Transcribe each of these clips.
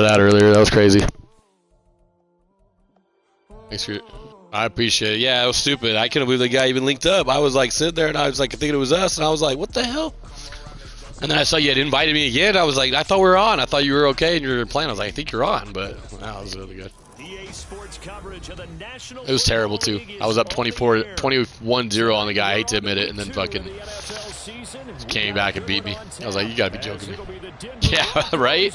that earlier. That was crazy. Thanks for. I appreciate it. Yeah, it was stupid. I couldn't believe the guy even linked up. I was like sitting there and I was like thinking it was us, and I was like, what the hell? And then I saw you had invited me again. I was like, I thought we were on. I thought you were okay and you were playing. I was like, I think you're on, but that was really good. It was terrible too. I was up 21-0 on the guy. I hate to admit it, and then fucking came back and beat me. I was like, you gotta be joking me. Yeah, right?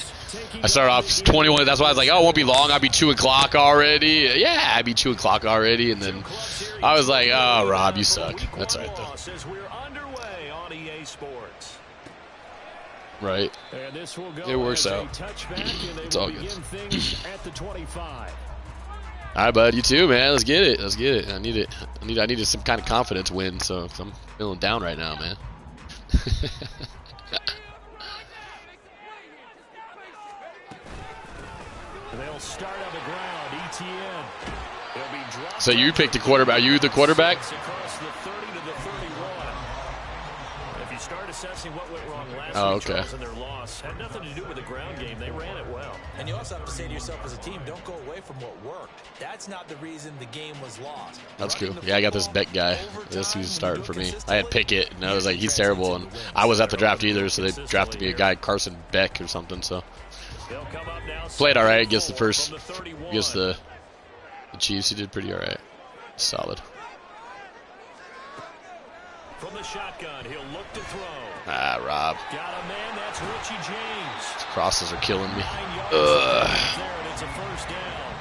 I started off 21. That's why I was like, oh, it won't be long. I'll be 2 o'clock already. Yeah, I'd be 2 o'clock already. And then I was like, oh, Rob, you suck. That's all right, though. Right. It works out. It's all good. All right, bud. You too, man. Let's get it. Let's get it. I need it. I needed some kind of confidence win, so I'm feeling down right now, man. They'll start on the ground. ETN. So you picked the quarterback. Are you the quarterback? Across the 30 to the 31. If you start assessing what went wrong last week, okay. And their loss had nothing to do with the ground game. They ran it well. And you also have to say to yourself as a team, don't go away from what worked. That's not the reason the game was lost. That's cool. Yeah, I got this Beck guy. This who's starting for me. I had Pickett, and I was like, he's terrible. And I was at the draft either, so they drafted me a guy, Carson Beck or something. So played all right against the Chiefs. He did pretty all right. Solid. From the shotgun, he'll look to throw. Ah, Rob. Got a man, that's Richie James. These crosses are killing me. There, and it's a first down.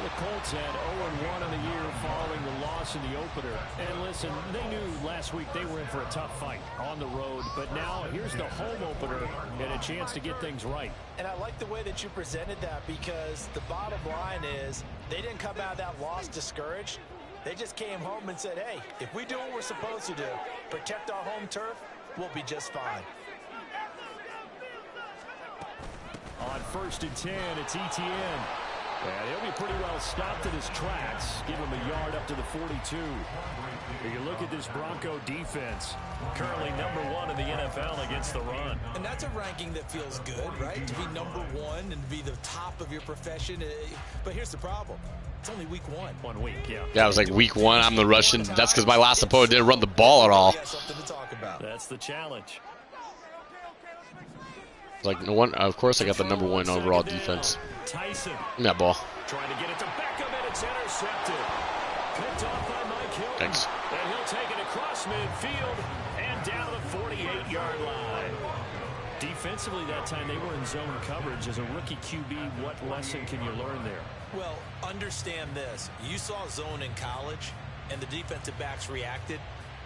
The Colts had 0-1 in the year following the loss in the opener. And listen, they knew last week they were in for a tough fight on the road. But now here's the home opener and a chance to get things right. And I like the way that you presented that, because the bottom line is they didn't come out of that loss discouraged. They just came home and said, hey, if we do what we're supposed to do, protect our home turf, we'll be just fine. On 1st and 10, it's ETN. And he'll be pretty well stopped in his tracks. Give him a yard up to the 42. Here you look at this Bronco defense. Currently #1 in the NFL against the run. And that's a ranking that feels good, right? To be #1 and to be the top of your profession. But here's the problem. It's only week 1. 1 week, yeah. Yeah, I was like, week 1, I'm the Russian. That's because my last opponent didn't run the ball at all. That's the challenge. Like, no one. Of course, I got the #1 overall defense. Tyson. Give me that ball. Trying to get it to Beckham, and it's intercepted. Picked off by Mike Hilton. Thanks. And he'll take it across midfield and down the 48-yard line. Defensively that time, they were in zone coverage. As a rookie QB, what lesson can you learn there? Well, understand this. You saw zone in college, and the defensive backs reacted,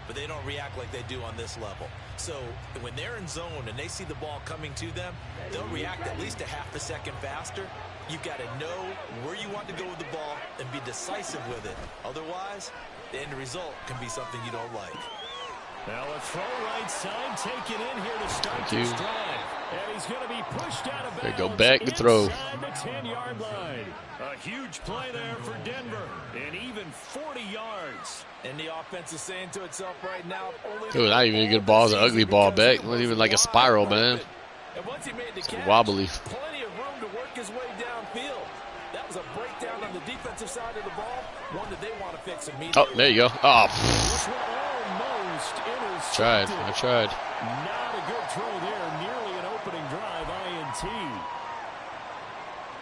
but they don't react like they do on this level. So when they're in zone and they see the ball coming to them, they'll react at least a half a second faster. You've got to know where you want to go with the ball and be decisive with it. Otherwise, the end result can be something you don't like. Now a throw right side, taken in here to start this drive. And he's going to be pushed out of bounds. There you go, back to throw. Inside the 10-yard line. A huge play there for Denver. And even 40 yards. And the offense is saying to itself right now, Dude, not even a good ball. It's an ugly ball back. It wasn't even like a spiral, man. And once he made the catch, wobbly. Plenty of room to work his way downfield. That was a breakdown on the defensive side of the ball. One that they want to fix immediately. Oh, there you go. Oh. This one almost intercepted. I tried. Not a good throw there. Nearly an opening drive INT.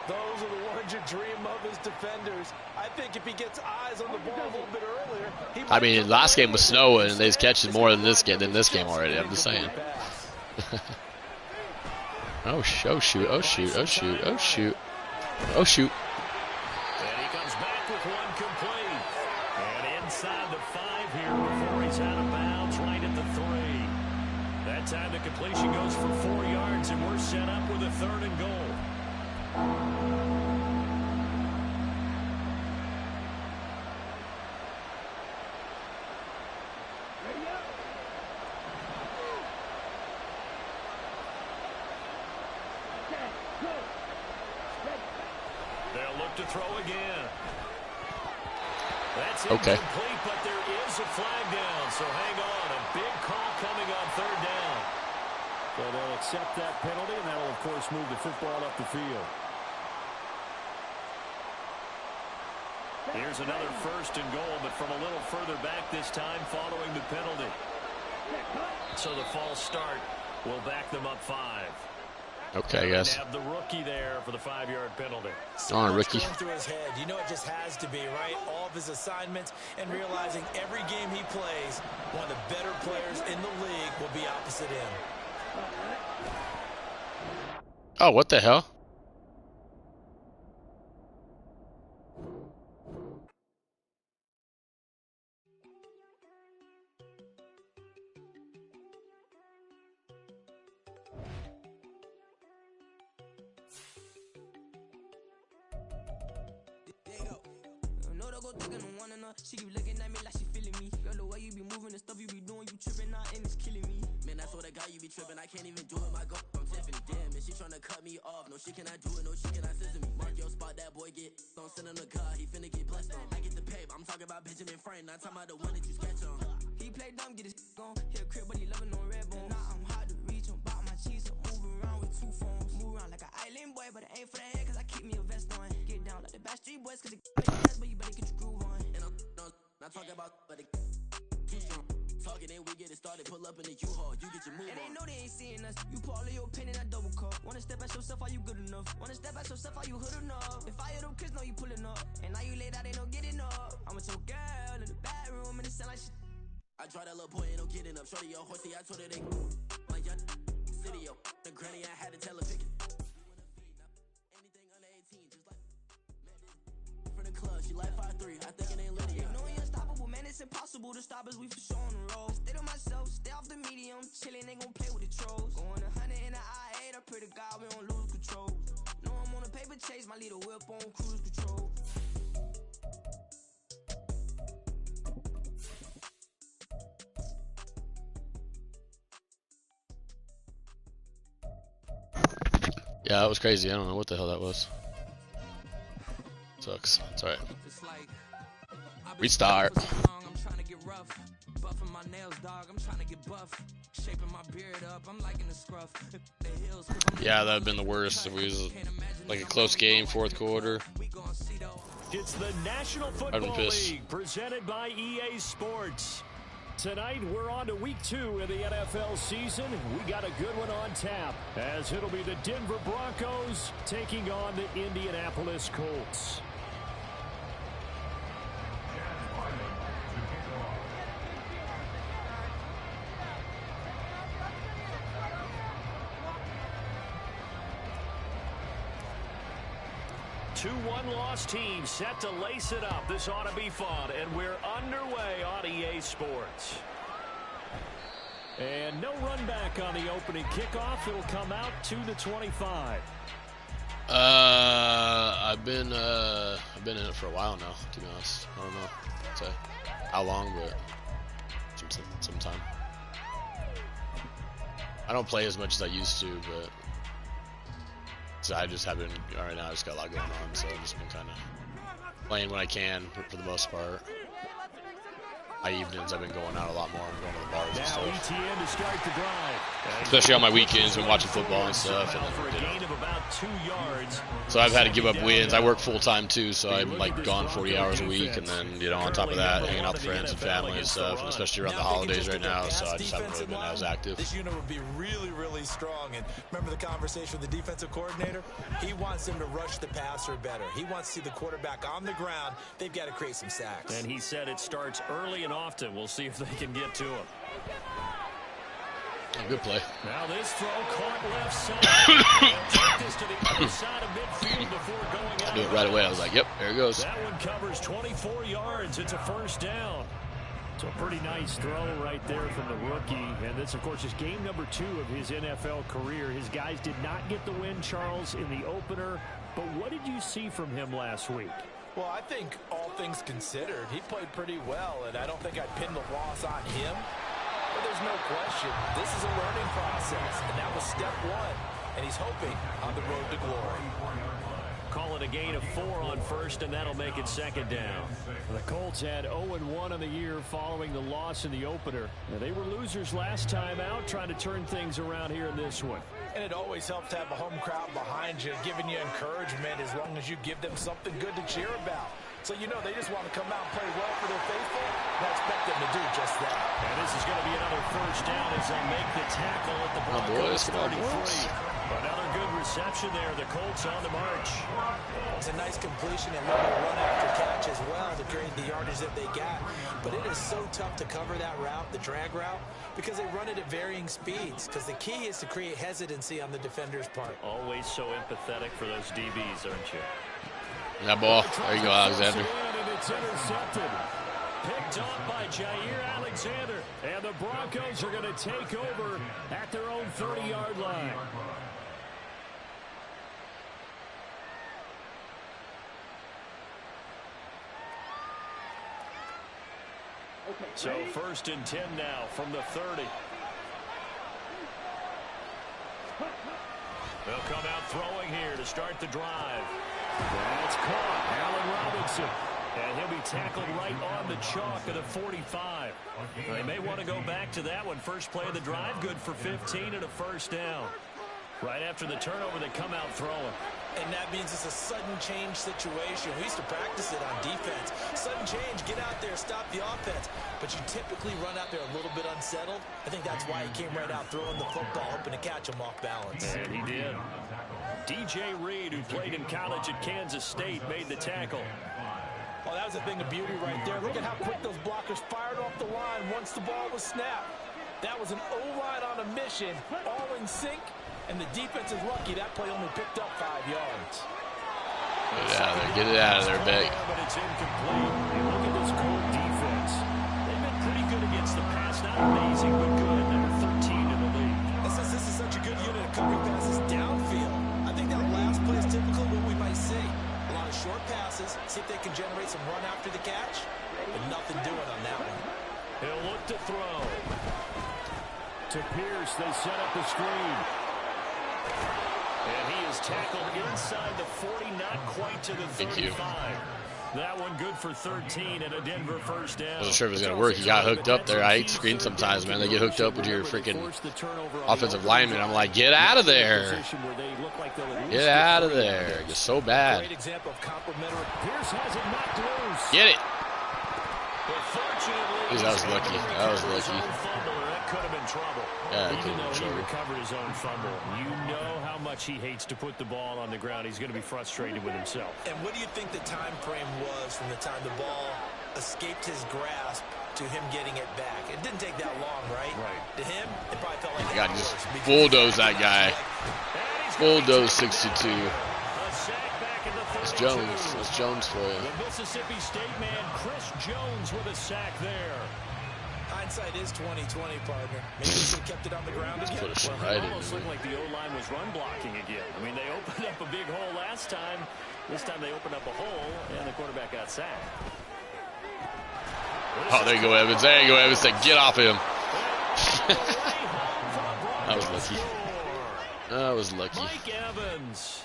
Those are the ones you dream of as defenders. I think if he gets eyes on the ball a little bit earlier, he might. I mean, last game was snowing, and they's catching more than this game already. I'm just saying. Oh shoot! Oh shoot! Oh shoot! Oh shoot! Oh shoot! Oh shoot! And he comes back with one complete. And inside the 5 here before he's out of bounds, right at the 3. That time the completion goes for 4 yards, and we're set up with a 3rd and goal. They'll look to throw again. That's okay. Incomplete, but there is a flag down, so hang on. A big call coming on 3rd down. So they'll accept that penalty, and that'll, of course, move the football up the field. Here's another 1st and goal, but from a little further back this time following the penalty. So the false start will back them up 5. Okay, I guess. Have the rookie there for the 5-yard penalty. On, rookie. Going through his head. You know it just has to be, right? All of his assignments and realizing every game he plays, one of the better players in the league will be opposite him. Oh, what the hell? She keep looking at me like she feeling me. Girl, the way you be moving and stuff you be doing, you tripping out and it's killing me. Man, I swear to God, you be tripping. I can't even do it. My girl, I'm Tiffany. Damn, and she tryna cut me off. No, she cannot do it. No, she cannot scissor me. Mark your spot, that boy get. Don't send him to God. He finna get blessed on. I get the paper. I'm talking about Benjamin Franklin. Not talking about the one that you sketch on. He play dumb, get his on. Hit a crib, but he loving on red bone. Now I'm hard to reach. I'm about my cheese. I'm moving around with 2 phones. Move around like an island boy, but it ain't for the head, cause I keep me a vest on. Get down like the Backstreet Boys, cause it dance, but you better get your groove on. And I'm not talking about, but it too strong. Talking and we get it started, pull up in the U-Haul, you get your move on. And they know they ain't seeing us. You put all of your pen in that double cup. Wanna step at yourself, are you good enough? Wanna step at yourself, are you hood enough? If I hear them kids know you pulling up, and now you late out, they no getting up. I'm with your girl in the bedroom, and it sound like shit. I draw that little boy, ain't no getting up. Shorty, your horsey, I told her they my young city, yo. The granny, I had to tell her pick it. Anything under 18, just like from the club, she like 5'3", I think it ain't Lydia. No, you unstoppable, man, it's impossible to stop us, we for sure on the road. Stay to myself, stay off the medium, chillin', they gon' play with the trolls. Going 100 in the I-8, I pray to God we don't lose control. No, I'm on a paper chase, my leader whip on cruise control. Yeah, that was crazy. I don't know what the hell that was. Sucks. It's alright. Restart. I'm trying to get rough. Buffing my nails, dog. I'm trying to get buff. Shaping my beard up. I'm liking the scruff. Yeah, that would have been the worst if it was like a close game, 4th quarter. It's the National Football League presented by EA Sports. Tonight, we're on to week 2 of the NFL season. We got a good one on tap, as it'll be the Denver Broncos taking on the Indianapolis Colts. Two one-loss teams set to lace it up. This ought to be fun, and we're underway on EA Sports. And no run back on the opening kickoff. It'll come out to the 25. I've been in it for a while now, to be honest. I don't know say how long, but some time. I don't play as much as I used to, but so I just haven't. Right now, I just got a lot going on, so I've just been kind of playing when I can for the most part. My evenings, I've been going out a lot more. I'm going to the bars and stuff. ETN to start the drive. Especially on my weekends when watching football and stuff. And for a gain of about 2 yards. So I've had to give up wins. I work full time too, so I'm like gone 40 hours a week, and then on top of that, hanging out with friends and family and stuff, and especially around the holidays right now. So I just haven't really been as active. This unit would be really, really strong. And remember the conversation with the defensive coordinator? He wants them to rush the passer better. He wants to see the quarterback on the ground. They've got to create some sacks. And he said it starts early and often. We'll see if they can get to him. Good play. Now this throw caught left side. Take this to the other side of midfield before going out. I knew it right away. I was like, yep, there it goes. That one covers 24 yards. It's a first down. So a pretty nice throw right there from the rookie. And this, of course, is game number 2 of his NFL career. His guys did not get the win, Charles, in the opener. But what did you see from him last week? Well, I think all things considered, he played pretty well, and I don't think I'd pin the loss on him. But there's no question, this is a learning process, and that was step 1, and he's hoping on the road to glory. Call it a gain of 4 on first, and that'll make it second down. The Colts had 0-1 on the year following the loss in the opener. Now, they were losers last time out, trying to turn things around here in this one. And it always helps to have a home crowd behind you, giving you encouragement as long as you give them something good to cheer about. So you know they just want to come out and play well for their faithful. I expect them to do just that. And this is going to be another first down as they make the tackle at the Broncos 33. Another good reception there. The Colts on the march. It's a nice completion and little run after catch as well to create the yardage that they got. But it is so tough to cover that route, the drag route, because they run it at varying speeds. Because the key is to create hesitancy on the defender's part. Always so empathetic for those DBs, aren't you? That ball. There you go, Alexander. And it's intercepted. Picked off by Jair Alexander. And the Broncos are going to take over at their own 30-yard line. So 1st and 10 now from the 30. They'll come out throwing here to start the drive. That's caught. Allen Robinson. And he'll be tackled right on the chalk of the 45. They may want to go back to that one. First play of the drive, good for 15 and a first down. Right after the turnover, they come out throwing. And that means it's a sudden change situation. We used to practice it on defense. Sudden change, get out there, stop the offense. But you typically run out there a little bit unsettled. I think that's why he came right out throwing the football, hoping to catch him off balance. And he did. DJ Reed, who played in college at Kansas State, made the tackle. Oh, that was a thing of beauty right there. Look at how quick those blockers fired off the line once the ball was snapped. That was an O-line on a mission, all in sync. And the defense is lucky that play only picked up 5 yards. Get it out of there, Beck. But it's incomplete. And look at this Colt defense. They've been pretty good against the pass. Not amazing, but good. Number 13 in the league. This is such a good unit of covering passes downfield. I think that last play is typical of what we might see. A lot of short passes. See if they can generate some run after the catch. But nothing doing on that one. He'll look to throw. To Pierce, they set up the screen. And he is tackled inside the 40, not quite to the 35. That one good for 13 and a Denver first down. Wasn't sure if it was going to work. He got hooked up there. I hate screens sometimes, man. They get hooked up with your freaking offensive lineman. I'm like, get out of there. Get out of there. You're so bad. Pierce has it knocked loose. Get it. Fortunately, that was lucky. That was lucky. Could have been trouble. Yeah, even though he recovered his own fumble, you know how much he hates to put the ball on the ground. He's going to be frustrated with himself. And what do you think the time frame was from the time the ball escaped his grasp to him getting it back? It didn't take that long, right? Right. To him, it probably felt like God, just bulldoze that guy. Bulldoze 62. It's Jones. It's Jones for you. The Mississippi State man, Chris Jones, with a sack there. Hindsight is 20/20, partner. Maybe we should have kept it on the ground again. Put it Well, it almost looked like the O-line was run blocking again. I mean, they opened up a big hole last time. This time they opened up a hole, and the quarterback got sacked. Oh, there you go, Evans. There you go, Evans. Get off him. That was lucky. That was lucky. Mike Evans.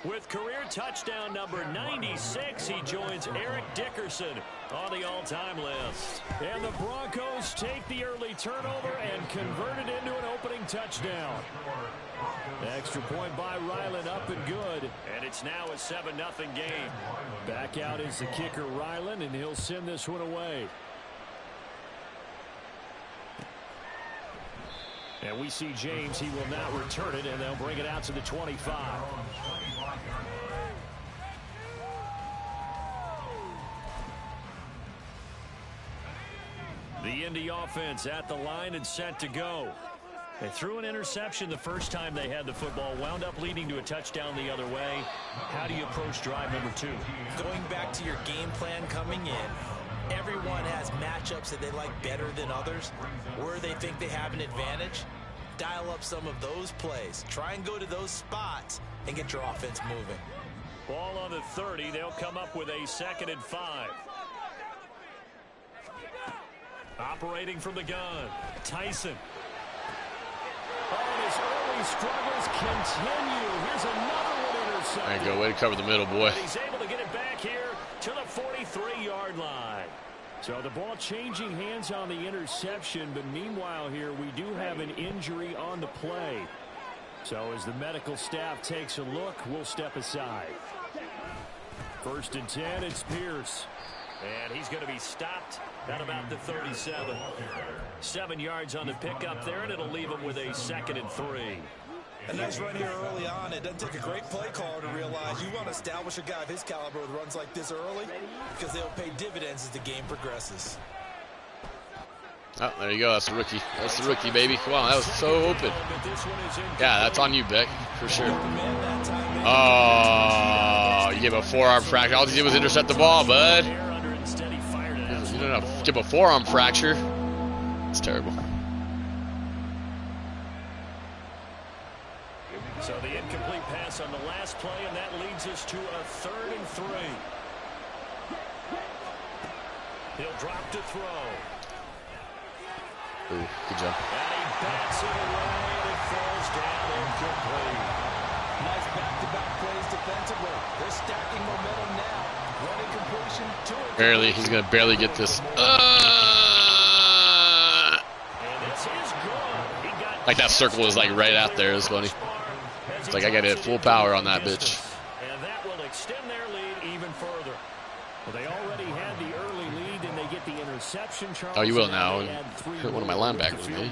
With career touchdown number 96, he joins Eric Dickerson on the all-time list. And the Broncos take the early turnover and convert it into an opening touchdown. Extra point by Ryland, up and good. And it's now a 7-0 game. Back out is the kicker, Ryland, and he'll send this one away. And we see James. He will now return it, and they'll bring it out to the 25. The Indy offense at the line and set to go. They threw an interception the first time they had the football, wound up leading to a touchdown the other way. How do you approach drive number 2? Going back to your game plan coming in, everyone has matchups that they like better than others, where they think they have an advantage. Dial up some of those plays. Try and go to those spots and get your offense moving. Ball on the 30. They'll come up with a 2nd and 5. Operating from the gun, Tyson. Oh, his early struggles continue. Here's another one intercepted. There you go. Way to cover the middle, boy. He's able to get it back here to the 43-yard line. So the ball changing hands on the interception, but meanwhile here we do have an injury on the play. So as the medical staff takes a look, we'll step aside. First and 10, it's Pierce. And he's going to be stopped at about the 37. 7 yards on the pickup there, and it'll leave him with a 2nd and 3. A nice run here early on. It doesn't take a great play caller to realize you want to establish a guy of his caliber with runs like this early because they'll pay dividends as the game progresses. Oh, there you go. That's the rookie. That's the rookie, baby. Wow, that was so open. Yeah, that's on you, Beck, for sure. Oh, you gave a forearm fracture. All he did was intercept the ball, bud. You don't have to give a forearm fracture. It's terrible. So the incomplete pass on the last play, and that leads us to a 3rd and 3. He'll drop to throw. Ooh, good job. And he bats it away, and it falls down incomplete. Nice back-to-back plays defensively. They're stacking momentum now. Running completion, 2 Barely. He's going to barely get this. And this is good. He got Like that circle was like right out there. It's funny. It's like I got to hit full power on that bitch. And that will extend their lead even further. Well, they already had the early lead, and they get the interception. Charles, Oh, you will now. And hurt one of my linebackers, man.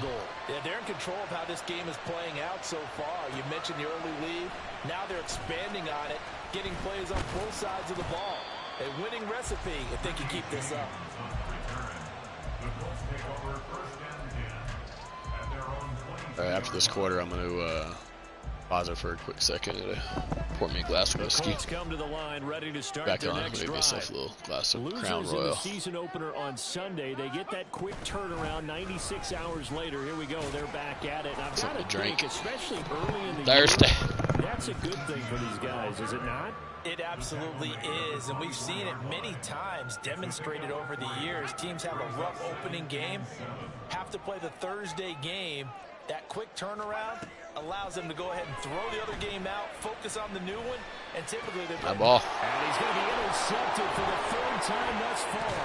Yeah, they're in control of how this game is playing out so far. You mentioned the early lead. Now they're expanding on it, getting plays on both sides of the ball. A winning recipe if they can keep this up. All right, after this quarter, I'm going to pause it for a quick second and pour me a glass of whiskey. Come to the line, ready to start Back their on. next Make drive. myself a little glass of Crown Losers in Royal. the season opener on Sunday. They get that quick turnaround 96 hours later. Here we go. They're back at it. And I've got to drink. think, especially early in the Thursday. year, that's a good thing for these guys, is it not? It absolutely is, and we've seen it many times demonstrated over the years. Teams have a rough opening game, have to play the Thursday game. That quick turnaround allows them to go ahead and throw the other game out, focus on the new one, and typically they're That ball. And he's going to be intercepted for the 3rd time thus far.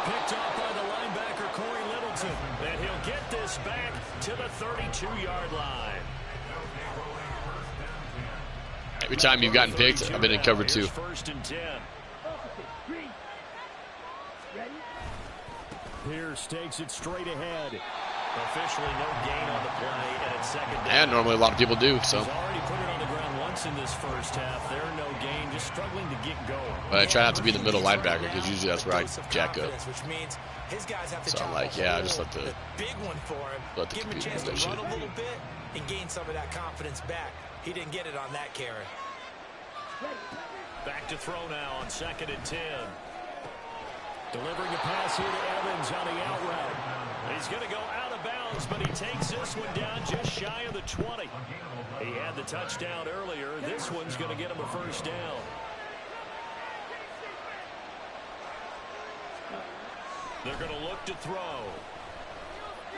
Picked off by the linebacker, Corey Littleton. And he'll get this back to the 32-yard line. Every time you've gotten picked, I've been in cover 2. 1st and 10. Pierce takes it straight ahead. Officially no gain on the play, and it's 2nd down. And normally a lot of people do, so. He's already put it on the ground once in this first half. There no gain, just struggling to get going. But I try not to be the middle linebacker because usually that's where I jack up. Which means his guys have to So I'm like, yeah, just let the big one for him. let the Give him a computer chance do that to run shit. a little bit and gain some of that confidence back. He didn't get it on that carry. Back to throw now on 2nd and 10. Delivering a pass here to Evans on the out route. He's going to go out of bounds, but he takes this one down just shy of the 20. He had the touchdown earlier. This one's going to get him a 1st down. They're going to look to throw.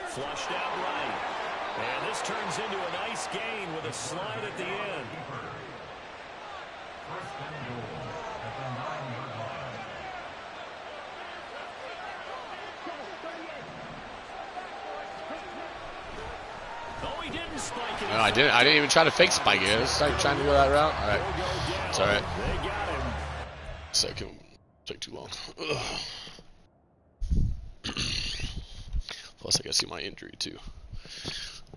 Flushed out right. And this turns into a nice gain with a slide at the end. Oh, he didn't spike it. No, I didn't even try to fake spike it. I was trying to go that route. All right. It's all right. They got him. Second. Take too long. Ugh. Plus, I got to see my injury, too.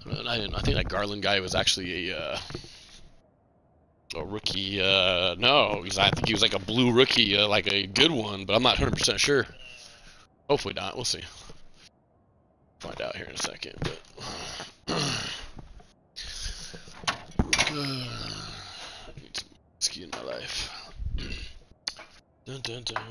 I think that Garland guy was actually a rookie. No, I think he was like a blue rookie, like a good one, but I'm not 100% sure. Hopefully not. We'll see. Find out here in a second. But I need some whiskey in my life. Dun, dun, dun.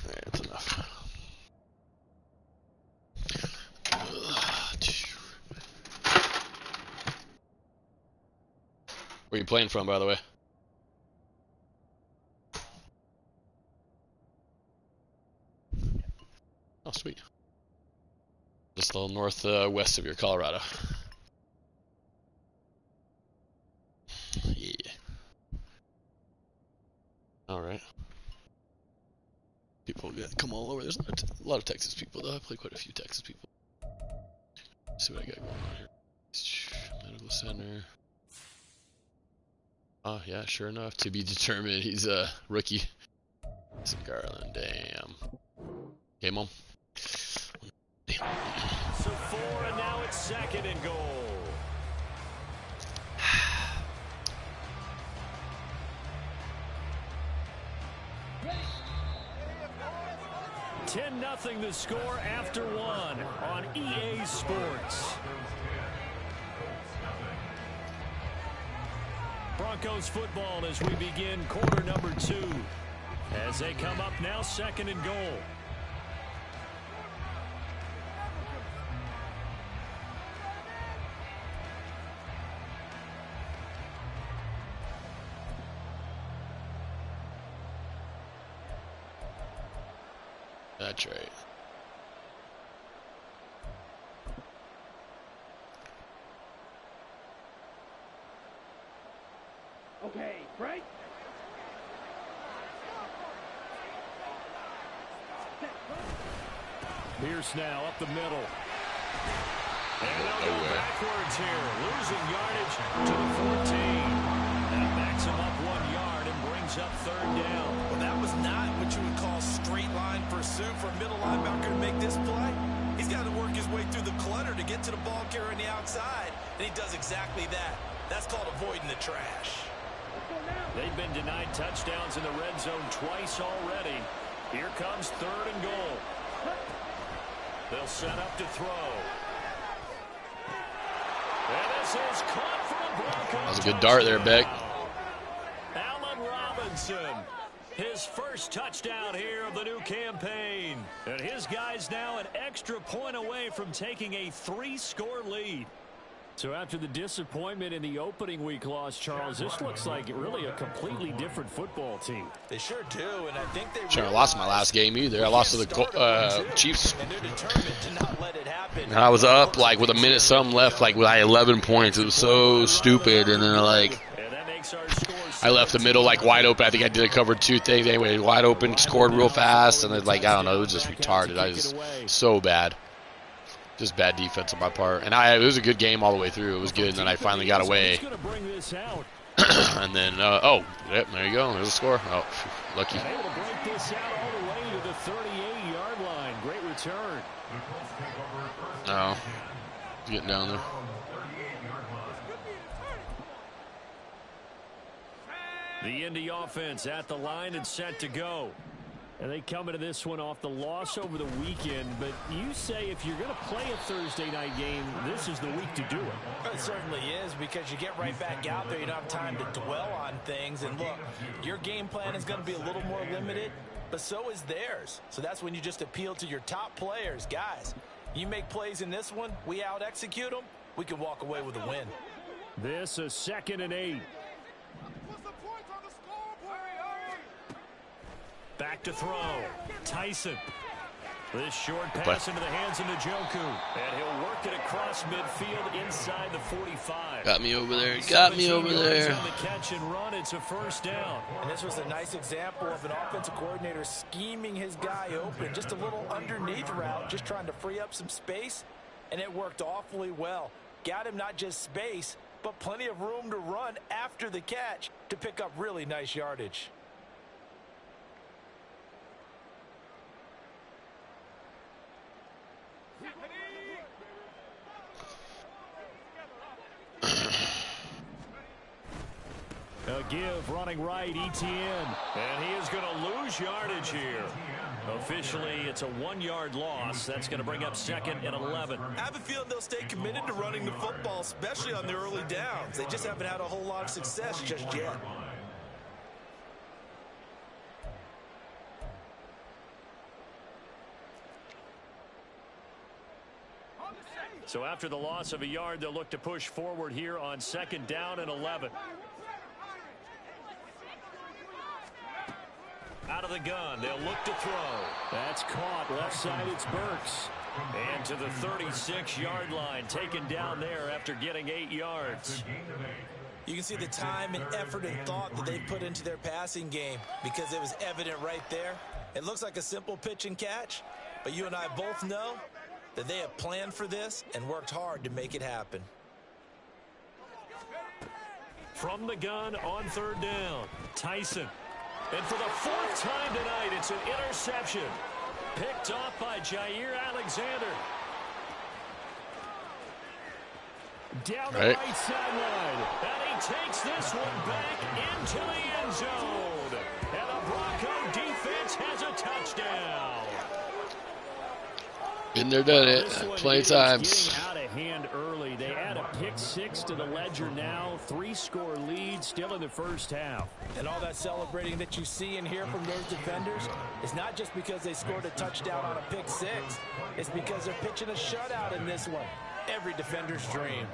That's enough. Where are you playing from, by the way? Oh, sweet. Just a little northwest of your Colorado. Yeah. All right. People come all over. There's not a lot of Texas people though. I play quite a few Texas people. Let's see what I got going on here. Medical center. Oh yeah, sure enough, to be determined. He's a rookie. Some Garland, damn. Okay, Mom. Damn. So 4, and now it's 2nd and goal. 10-0 the score after 1 on EA Sports. Broncos football as we begin quarter number 2. As they come up now, 2nd and goal. That's right. Okay, right. Pierce now up the middle. And they'll go backwards here, losing yardage to the 14. That backs him up 1 yard and brings up 3rd down. Well, that was not what you would call straight line pursuit for a middle linebacker to make this play. He's got to work his way through the clutter to get to the ball carrier on the outside, and he does exactly that. That's called avoiding the trash. They've been denied touchdowns in the red zone twice already. Here comes 3rd and goal. They'll set up to throw. And this is caught for the Broncos. That was a good dart there, Beck. Allen Robinson, his first touchdown here of the new campaign. And his guys now an extra point away from taking a 3-score lead. So after the disappointment in the opening week loss, Charles, this looks like really a completely different football team. They sure do, and I think they Shouldn't have lost my last game either. I lost to the Chiefs. And they're determined to not let it happen. And I was up like with a minute something left, like with 11 points. It was so stupid. And then like I left the middle like wide open. I think I did a cover 2 thing. Anyway, wide open, scored real fast, and then like I don't know, it was just retarded. I was so bad. Just bad defense on my part. And it was a good game all the way through. It was good, and then I finally got away. And then, oh, yep, there you go. There's a score. Oh, lucky. Able to break this out all the way to the 38-yard line. Great return. No, getting down there. The Indy offense at the line and set to go. And they come into this one off the loss over the weekend. But you say if you're going to play a Thursday night game, this is the week to do it. It certainly is, because you get right back out there. You don't have time to dwell on things. And look, your game plan is going to be a little more limited, but so is theirs. So that's when you just appeal to your top players. Guys, you make plays in this one, we out-execute them, we can walk away with a win. This is 2nd and 8. Back to throw. Tyson. This short pass into the hands of Njoku. And he'll work it across midfield inside the 45. Got me over there. Got me over there. On the catch and run, it's a 1st down. And this was a nice example of an offensive coordinator scheming his guy open. Just a little underneath route, just trying to free up some space. And it worked awfully well. Got him not just space, but plenty of room to run after the catch to pick up really nice yardage. A give running right, Etienne. And he is going to lose yardage here. Officially, it's a 1-yard loss. That's going to bring up 2nd and 11. I have a feeling they'll stay committed to running the football, especially on the early downs. They just haven't had a whole lot of success just yet. So after the loss of a yard, they'll look to push forward here on 2nd down and 11. Out of the gun, they'll look to throw. That's caught. Left side, it's Burks. And to the 36-yard line, taken down there after getting 8 yards. You can see the time and effort and thought that they put into their passing game because it was evident right there. It looks like a simple pitch and catch, but you and I both know that they have planned for this and worked hard to make it happen. From the gun on 3rd down, Tyson. And for the 4th time tonight, it's an interception. Picked off by Jair Alexander. Down the right sideline. And he takes this one back into the end zone. And the Bronco defense has a touchdown. Been there, done it. Plenty of times. Getting out of hand early. They add a pick-6 to the ledger now. 3-score lead still in the first half. And all that celebrating that you see and hear from those defenders is not just because they scored a touchdown on a pick-6. It's because they're pitching a shutout in this one. Every defender's dream.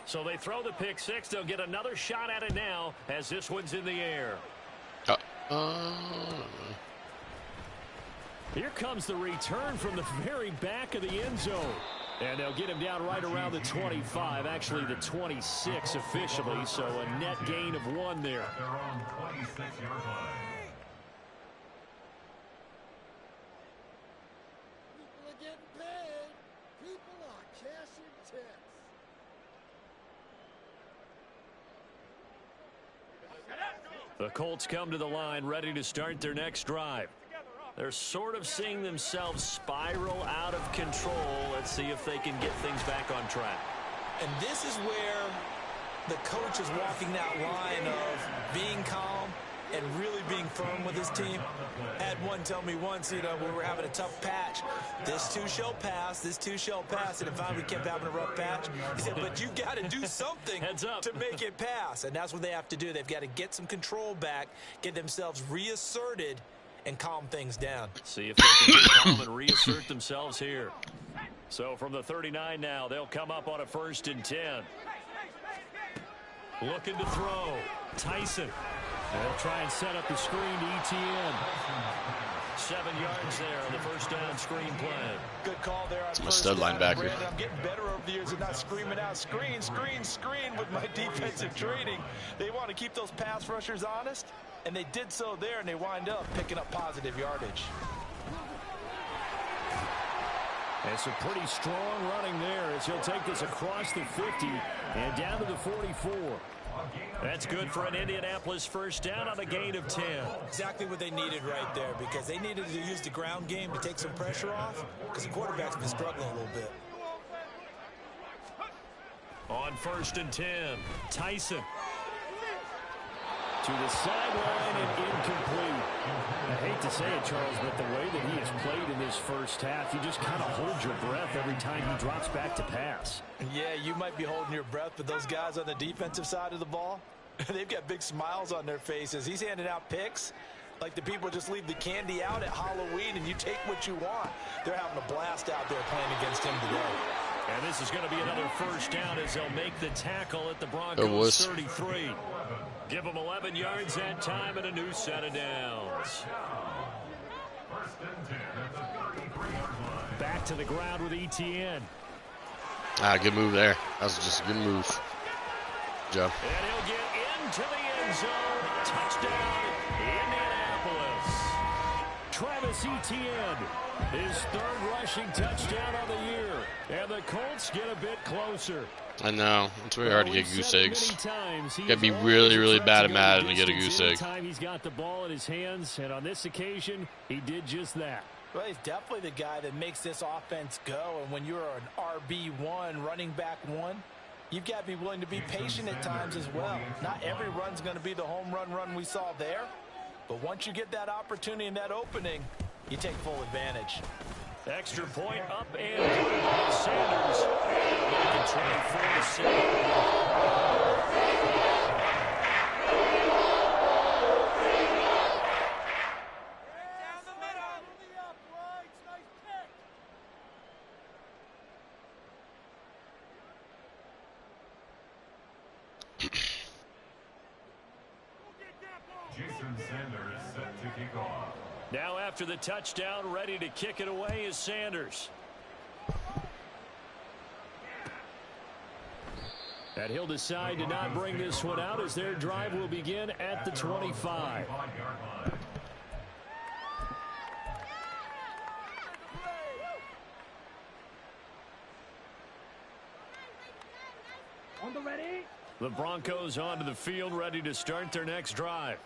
So they throw the pick-6. They'll get another shot at it now as this one's in the air. Here comes the return from the very back of the end zone. And they'll get him down right around the 25, actually the 26 officially, so a net gain of 1 there. People are getting paid. People are cashing checks. The Colts come to the line ready to start their next drive. They're sort of seeing themselves spiral out of control. Let's see if they can get things back on track. And this is where the coach is walking that line of being calm and really being firm with his team. Had one tell me once, you know, we were having a tough patch. This too shall pass, this too shall pass. And if we kept having a rough patch, he said, but you got to do something to make it pass. And that's what they have to do. They've got to get some control back, get themselves reasserted, and calm things down. See if they can get calm and reassert themselves here. So from the 39 now, they'll come up on a 1st and 10. Looking to throw. Tyson. They'll try and set up the screen to ETN. 7 yards there on the 1st down screen play. Good call there on It's my stud linebacker. I'm getting better over the years and not screaming out screen, screen, screen with my defensive training. They want to keep those pass rushers honest, and they did so there, and they wind up picking up positive yardage. And some pretty strong running there as he'll take this across the 50 and down to the 44. That's good for an Indianapolis 1st down on a gain of 10. Exactly what they needed right there, because they needed to use the ground game to take some pressure off, because the quarterback's been struggling a little bit. On 1st and 10, Tyson. To the sideline and incomplete. I hate to say it, Charles, but the way that he has played in this first half, you just kind of hold your breath every time he drops back to pass. Yeah, you might be holding your breath, but those guys on the defensive side of the ball, they've got big smiles on their faces. He's handing out picks like the people just leave the candy out at Halloween and you take what you want. They're having a blast out there playing against him today. And this is going to be another 1st down as they'll make the tackle at the Broncos 33. Give them 11 yards that time and a new set of downs. Back to the ground with ETN. Good move there. That was just a good move. Good job. And he'll get into the end zone. Touchdown, Indianapolis. Travis Etienne, his 3rd rushing touchdown of the year. And the Colts get a bit closer. I know. It's very hard to get goose eggs. You got to be really, really bad at Madden to get a goose egg. Time he's got the ball in his hands, and on this occasion, he did just that. Well, he's definitely the guy that makes this offense go. And when you're an RB1, running back 1, you've got to be willing to be patient at times as well. Not every run's going to be the home run we saw there. But once you get that opportunity and that opening, you take full advantage. Extra point up and good by Sanders. Making 24-7. Now after the touchdown, ready to kick it away is Sanders. And he'll decide to not bring this one out as their drive will begin at the 25. The Broncos onto the field, ready to start their next drive.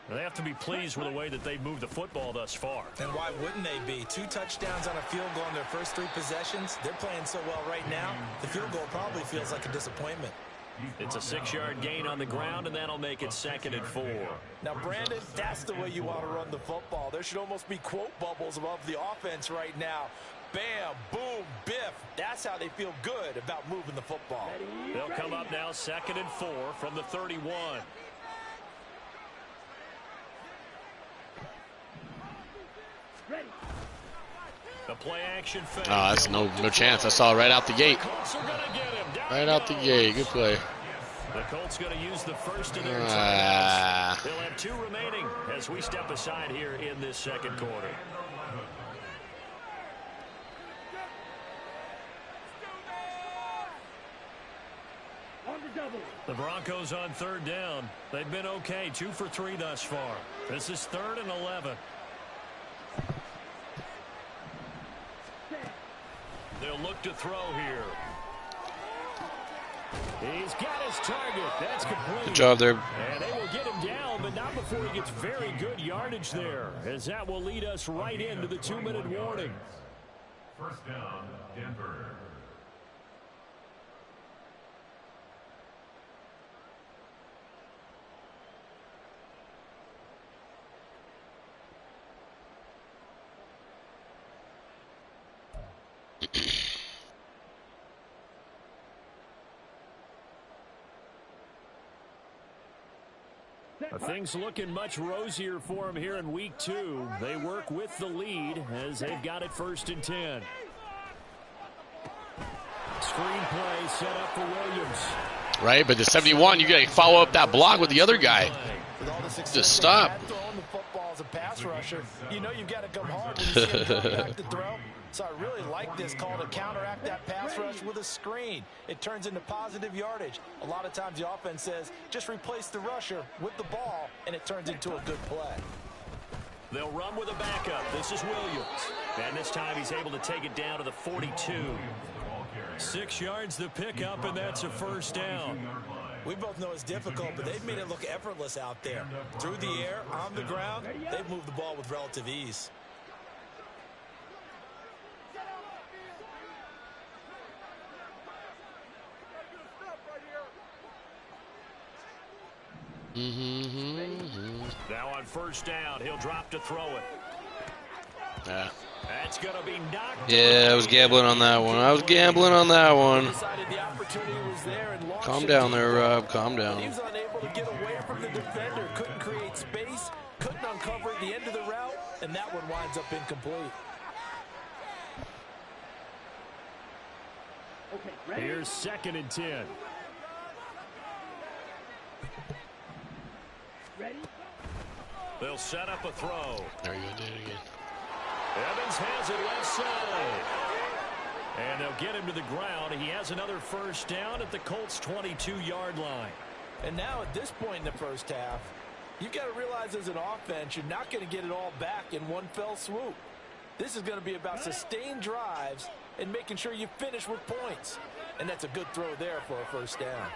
They have to be pleased with the way that they've moved the football thus far. And why wouldn't they be? 2 touchdowns on a field goal in their first 3 possessions. They're playing so well right now, the field goal probably feels like a disappointment. It's a 6-yard gain on the ground, and that'll make it 2nd and 4. Now, Brandon, that's the way you want to run the football. There should almost be quote bubbles above the offense right now. Bam, boom, biff. That's how they feel good about moving the football. They'll come up now 2nd and 4 from the 31. The play action fake. Oh, that's no chance. I saw it right out the gate. Right out the gate. Good play. The Colts going to use the first of their timeouts. They'll have 2 remaining as we step aside here in this second quarter. The Broncos on 3rd down. They've been okay. 2 for 3 thus far. This is 3rd and 11. They'll look to throw here. He's got his target. That's complete. Good job there. And they will get him down, but not before he gets very good yardage there, as that will lead us right into the 2-minute warning. First down, Denver. Things looking much rosier for him here in week 2. They work with the lead as they've got it 1st and 10. Screen play set up for Williams. Right, but the 71, you got to follow up that block with the other guy. Just stop. Throwing the football as a pass rusher, you know you've got to come hard when you see him drop back to throw. So I really like this call to counteract that pass rush with a screen. It turns into positive yardage. A lot of times the offense says, just replace the rusher with the ball, and it turns into a good play. They'll run with a backup. This is Williams. And this time he's able to take it down to the 42. 6 yards the pickup, and that's a 1st down. We both know it's difficult, but they've made it look effortless out there. Through the air, on the ground, they've moved the ball with relative ease. Now on 1st down, he'll drop to throw it. Yeah. That's going to be knocked. Yeah, I was gambling on that one. Calm down there, Rob. Calm down. He was unable to get away from the defender. Couldn't create space. Couldn't uncover the end of the route. And that one winds up incomplete. Here's 2nd and 10. They'll set up a throw. There you go, did it again. Evans has it left side. And they'll get him to the ground. He has another 1st down at the Colts' 22-yard line. And now at this point in the first half, you've got to realize as an offense, you're not going to get it all back in one fell swoop. This is going to be about sustained drives and making sure you finish with points. And that's a good throw there for a 1st down.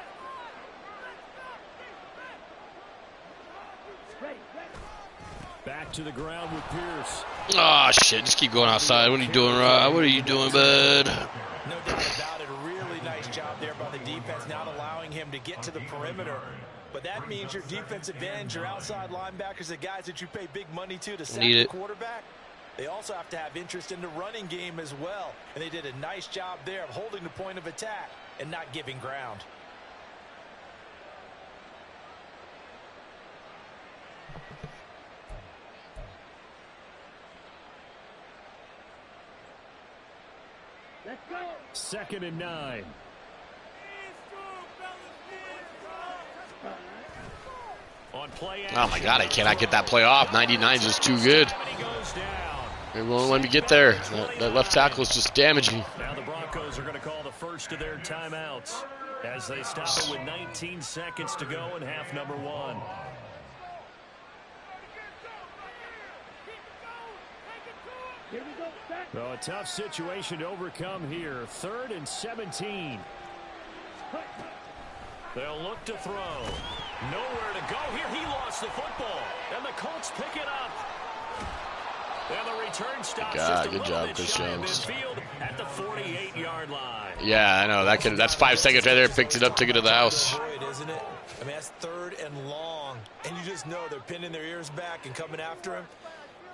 Back to the ground with Pierce. Oh, shit. Just keep going outside. What are you doing, Rob? What are you doing, bud? No doubt about it. A really nice job there by the defense, not allowing him to get to the perimeter. But that means your defensive ends, your outside linebackers, the guys that you pay big money to sack the quarterback, they also have to have interest in the running game as well. And they did a nice job there of holding the point of attack and not giving ground. Let's go. 2nd and 9. On Oh my God, I cannot get that play off. 99 is just too good. It won't let me get there. That left tackle is just damaging. Now the Broncos are going to call the first of their timeouts as they stop it with 19 seconds to go in half number 1. So a tough situation to overcome here. 3rd and 17. They'll look to throw. Nowhere to go here. He lost the football. And the Colts pick it up. And the return stops just a good job, Chris Jones. At the 48-yard line. Yeah, I know. That's 5 seconds right there. Picked it up, took it to the house. Isn't it? I mean, that's 3rd and long. And you just know they're pinning their ears back and coming after him.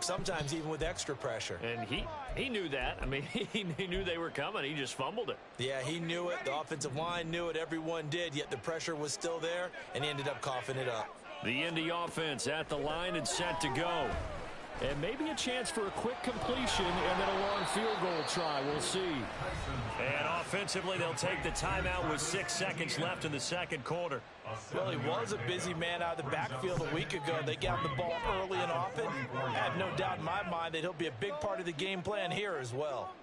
Sometimes even with extra pressure. And he knew that. I mean, he knew they were coming. He just fumbled it. Yeah, he knew it. The offensive line knew it. Everyone did. Yet the pressure was still there, and he ended up coughing it up. The Indy offense at the line and set to go. And maybe a chance for a quick completion and then a long field goal try. We'll see. And offensively, they'll take the timeout with 6 seconds left in the second quarter. Well, he was a busy man out of the backfield a week ago. They got the ball early and often. I have no doubt in my mind that he'll be a big part of the game plan here as well.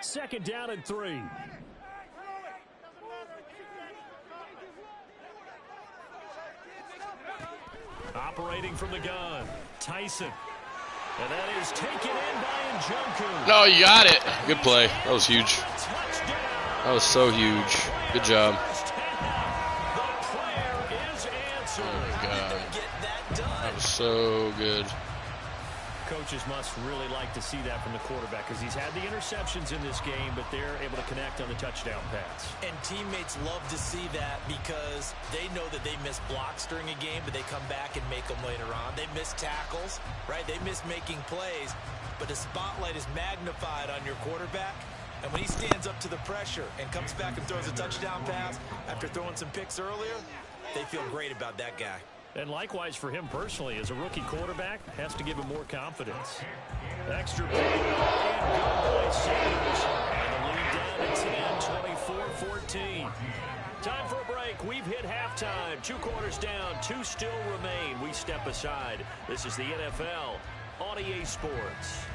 Second down and 3. Operating from the gun, Tyson. And that is taken in by Njoku. No, you got it. Good play. That was huge. That was so huge. Good job. Oh my God. That was so good. Coaches must really like to see that from the quarterback because he's had the interceptions in this game, but they're able to connect on the touchdown pass. And teammates love to see that because they know that they miss blocks during a game, but they come back and make them later on. They miss tackles, right? They miss making plays, but the spotlight is magnified on your quarterback. And when he stands up to the pressure and comes back and throws a touchdown pass after throwing some picks earlier, they feel great about that guy. And likewise for him personally, as a rookie quarterback, has to give him more confidence. Extra point and good play Sanders. And the lead down to 10, 24-14. Time for a break. We've hit halftime. 2 quarters down, 2 still remain. We step aside. This is the NFL on EA Sports.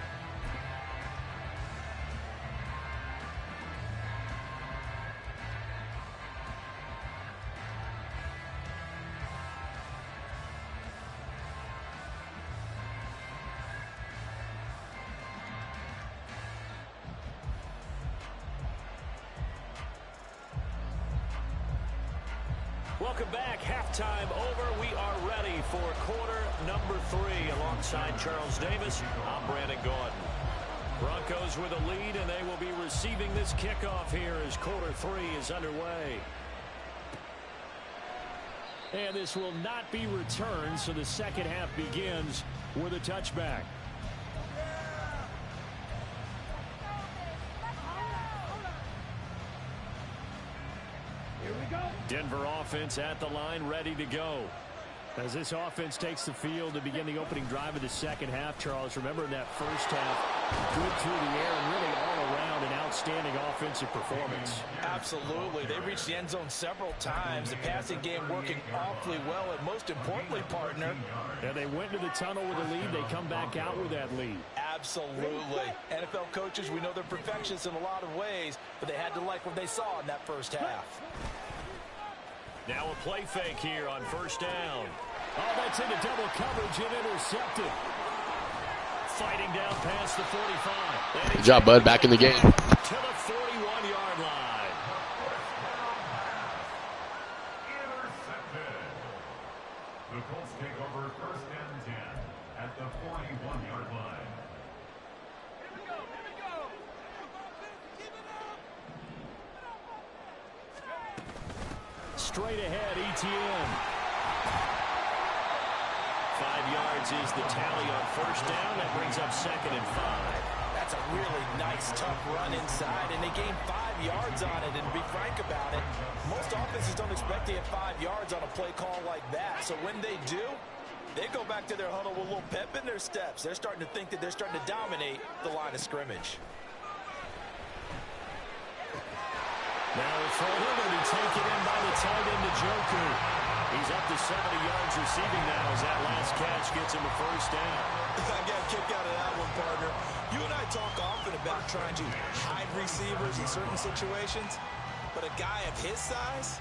Welcome back. Halftime over. We are ready for quarter number 3. Alongside Charles Davis, I'm Brandon Gordon. Broncos with a lead, and they will be receiving this kickoff here as quarter 3 is underway. And this will not be returned, so the second half begins with a touchback. Denver offense at the line, ready to go. As this offense takes the field to begin the opening drive of the second half, Charles, remember in that first half, good through the air and really all around an outstanding offensive performance. Absolutely. They reached the end zone several times. The passing game working awfully well, and most importantly, partner. And they went into the tunnel with a lead. They come back out with that lead. Absolutely. NFL coaches, we know they're perfectionists in a lot of ways, but they had to like what they saw in that first half. Now a play fake here on first down. Oh, that's into double coverage and intercepted. Fighting down past the 45. Good job, bud. Back in the game. To the 41-yard line. Intercepted. The Colts take over 1st and 10 at the 41-yard line. Straight ahead, ETN. 5 yards is the tally on first down. That brings up 2nd and 5. That's a really nice, tough run inside, and they gained 5 yards on it. And to be frank about it, most offenses don't expect to get 5 yards on a play call like that. So when they do, they go back to their huddle with a little pep in their steps. They're starting to think that they're starting to dominate the line of scrimmage. Now throw here going to be taken in by the tight end, Njoku. He's up to 70 yards receiving now as that last catch gets him a first down. I got a kick out of that one, partner. You and I talk often about trying to hide receivers in certain situations, but a guy of his size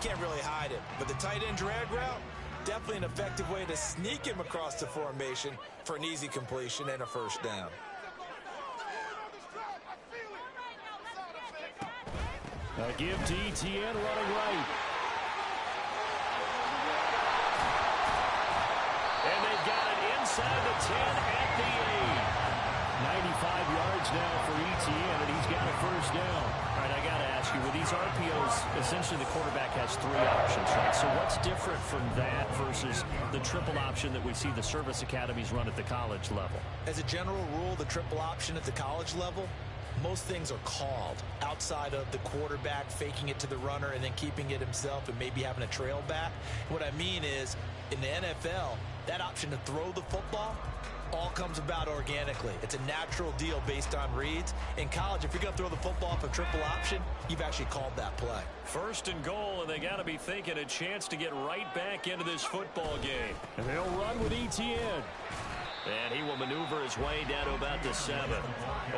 can't really hide him. But the tight end drag route, definitely an effective way to sneak him across the formation for an easy completion and a first down. A give to ETN running right. And they've got it inside the 10 at the 8. 95 yards now for ETN, and he's got a first down. All right, I got to ask you, with these RPOs, essentially the quarterback has 3 options, right? So what's different from that versus the triple option that we see the service academies run at the college level? As a general rule, the triple option at the college level, most things are called outside of the quarterback faking it to the runner and then keeping it himself and maybe having a trail back. What I mean is, in the NFL, that option to throw the football all comes about organically. It's a natural deal based on reads. In college, if you're going to throw the football for triple option, you've actually called that play. First and goal, and they got to be thinking a chance to get right back into this football game. And they'll run with ETN. And he will maneuver his way down to about the 7.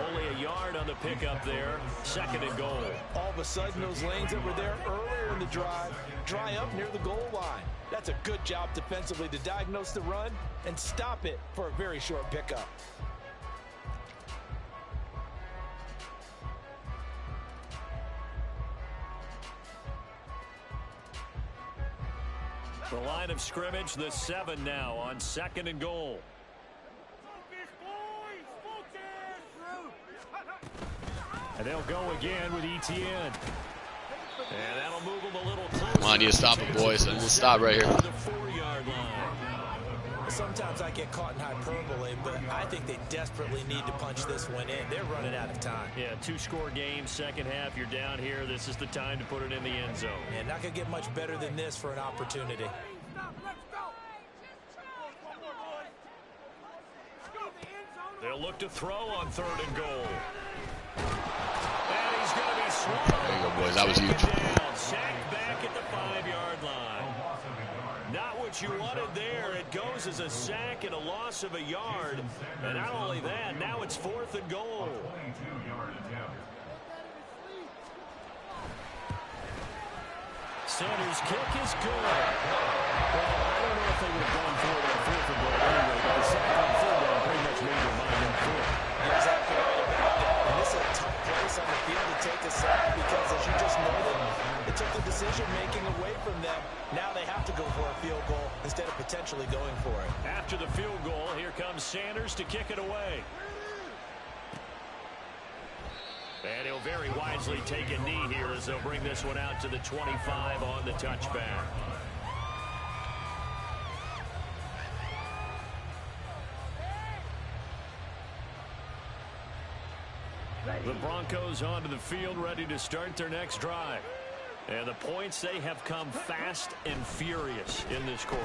Only a yard on the pickup there. Second and goal. All of a sudden, those lanes that were there earlier in the drive dry up near the goal line. That's a good job defensively to diagnose the run and stop it for a very short pickup. The line of scrimmage, the 7 now on second and goal. And they'll go again with ETN. And that'll move them a little closer. Come on, you stop it, boys. We'll stop right here. The 4-yard line. Sometimes I get caught in hyperbole, but I think they desperately need to punch this one in. They're running out of time. Yeah, 2-score game, second half. You're down here. This is the time to put it in the end zone. And not going to get much better than this for an opportunity. They'll look to throw on third and goal. And he's going to be swamped. There you go, boys. That was huge. Sacked back at the 5-yard line. Not what you wanted there. It goes as a sack and a loss of a yard. And not only that, now it's fourth and goal. Sanders' kick is good. Well, I don't know if they would have gone for it on fourth and goal anyway, but the sack on third down pretty much made their mind up for it. You're exactly right about that. And this is a tough place on the field to take a sack because, as you just noted, it took the decision-making away from them. Now they have to go for a field goal instead of potentially going for it. After the field goal, here comes Sanders to kick it away. And he'll very wisely take a knee here as they'll bring this one out to the 25 on the touchback. The Broncos onto the field, ready to start their next drive. And the points, they have come fast and furious in this quarter.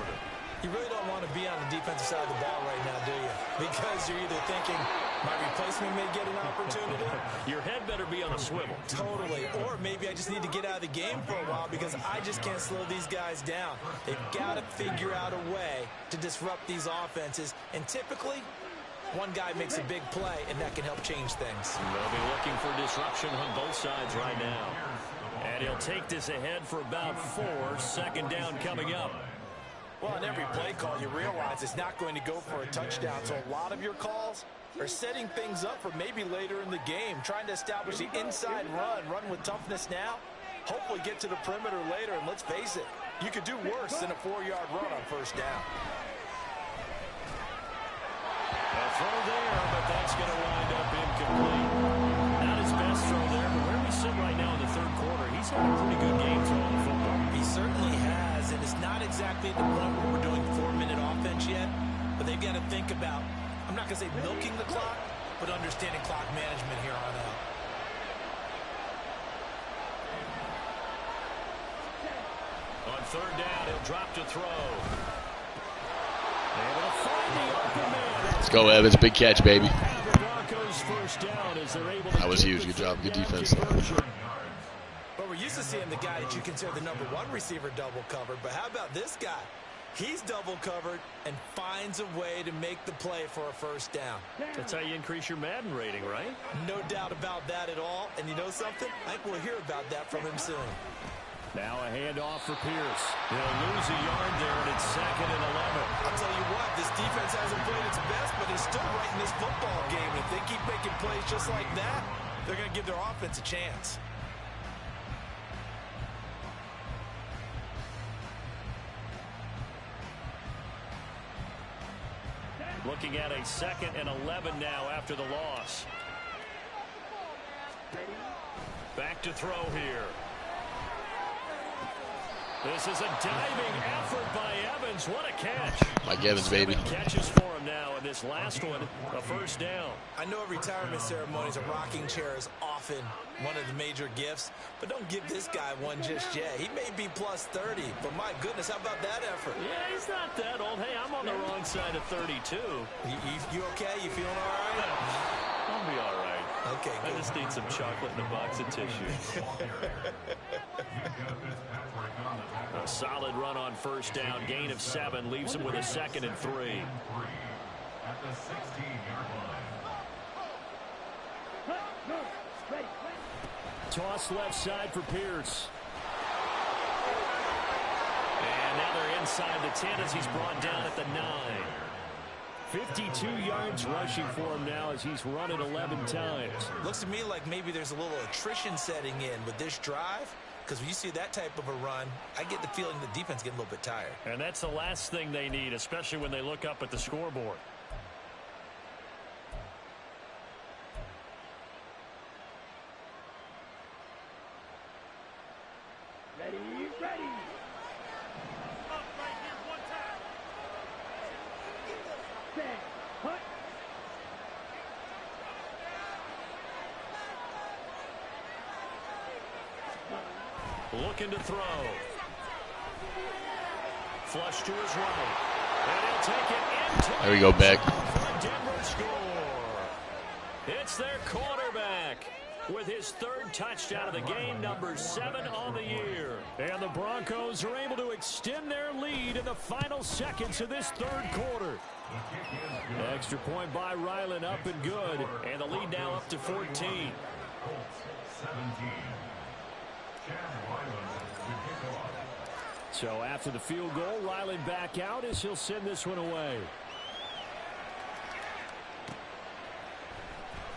You really don't want to be on the defensive side of the ball right now, do you? Because you're either thinking, my replacement may get an opportunity. Your head better be on a swivel. Totally. Or maybe I just need to get out of the game for a while because I just can't slow these guys down. They've got to figure out a way to disrupt these offenses. And typically, one guy makes a big play, and that can help change things. They'll be looking for disruption on both sides right now. And he'll take this ahead for about 4. Second down coming up. Well, on every play call, you realize it's not going to go for a touchdown. So a lot of your calls are setting things up for maybe later in the game, trying to establish the inside run with toughness now, hopefully get to the perimeter later. And let's face it, you could do worse than a 4-yard run on first down. A throw there, but that's going to wind up incomplete. Not his best throw there, but where we sit right now in the third quarter, he's had a pretty good game throwing the football. He certainly has, and it's not exactly at the point where we're doing 4-minute offense yet, but they've got to think about, I'm not going to say milking the clock, but understanding clock management here on out. On third down, he'll drop to throw. Able to find the open man. Let's go, Evans. Big catch, baby. The Broncos first down as they're able to That was huge. Good job. Good defense. But we're seeing the guy that you consider the #1 receiver double covered, but how about this guy? He's double covered and finds a way to make the play for a first down. That's how you increase your Madden rating, right? No doubt about that at all. And you know something? I think we'll hear about that from him soon. Now a handoff for Pierce. He'll lose a yard there, and it's 2nd and 11. I'll tell you what, this defense hasn't played its best, but they're still right in this football game. And if they keep making plays just like that, they're going to give their offense a chance. Looking at a 2nd and 11 now after the loss. Back to throw here. This is a diving effort by Evans. What a catch. Mike Evans, baby. 7 catches for him now, and this last one, a first down. I know at retirement ceremonies, a rocking chair is often one of the major gifts, but don't give this guy one just yet. He may be plus 30, but my goodness, how about that effort? Yeah, he's not that old. Hey, I'm on the wrong side of 32. You okay? You feeling all right? I'll be all right. Okay, good. I just need some chocolate and a box of tissue. A solid run on first down. Gain of 7 leaves him with a 2nd and 3. At the 16-yard line. Toss left side for Pierce. And now they're inside the 10 as he's brought down at the 9. 52 yards rushing for him now as he's run it 11 times. Looks to me like maybe there's a little attrition setting in with this drive, because when you see that type of a run, I get the feeling the defense getting a little bit tired. And that's the last thing they need, especially when they look up at the scoreboard. Ready. Up right here one time. Set. Hut. Looking to throw. Flush to his right. And he'll take it into. There we go, Beck. For a Denver score. It's their quarterback with his 3rd touchdown of the game, number 7 on the year. And the Broncos are able to extend their lead in the final seconds of this 3rd quarter. Extra point by Ryland, up and good. And the lead now up to 14. Colts 17. So after the field goal, Ryland back out as he'll send this one away.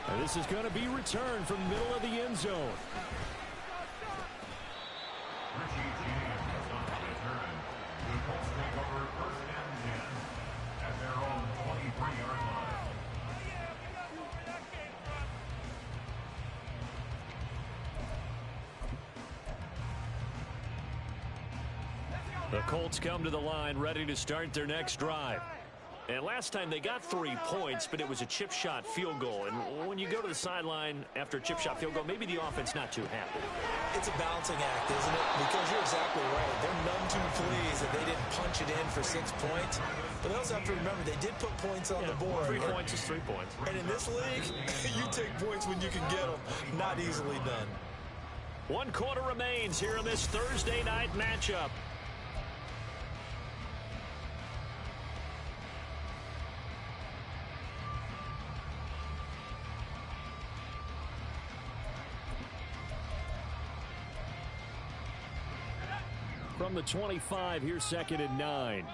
And this is going to be returned from the middle of the end zone. The Colts take over 1st and 10 at their own 23-yard line. The Colts come to the line ready to start their next drive. And last time they got 3 points, but it was a chip shot field goal. And when you go to the sideline after a chip shot field goal, maybe the offense not too happy. It's a balancing act, isn't it? Because you're exactly right. They're none too pleased that they didn't punch it in for 6 points. But they also have to remember they did put points on the board. 3 points is 3 points. And in this league, you take points when you can get them. Not easily done. 1 quarter remains here in this Thursday night matchup. From the 25, here's 2nd and 9.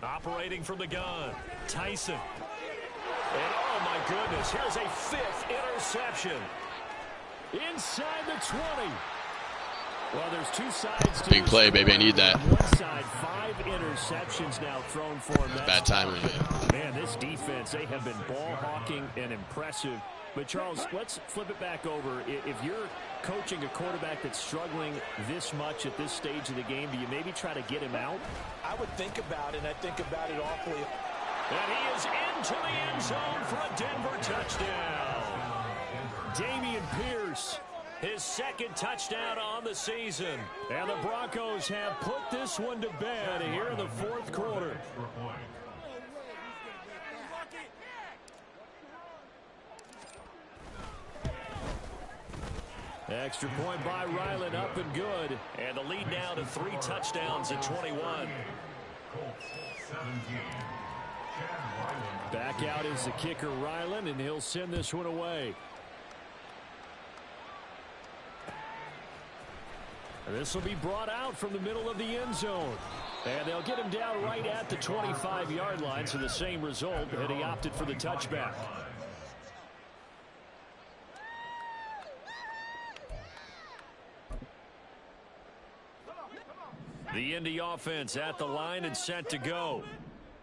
Operating from the gun, Tyson. And oh my goodness, here's a 5th interception. Inside the 20. Well, there's 2 sides to Big play, baby. I need that. On one side, 5 interceptions now thrown for him. Bad timing. Man, this defense, they have been ball hawking and impressive. But, Charles, let's flip it back over. If you're coaching a quarterback that's struggling this much at this stage of the game, do you maybe try to get him out? I would think about it, and I think about it awfully. And he is into the end zone for a Denver touchdown. Dameon Pierce, his 2nd touchdown on the season. And the Broncos have put this one to bed here in the 4th quarter. Extra point by Ryland, up and good. And the lead now to 3 touchdowns at 21. Colts 17. Back out is the kicker, Ryland, and he'll send this one away. This will be brought out from the middle of the end zone. And they'll get him down right at the 25-yard line, so the same result, and he opted for the touchback. The Indy offense at the line and set to go.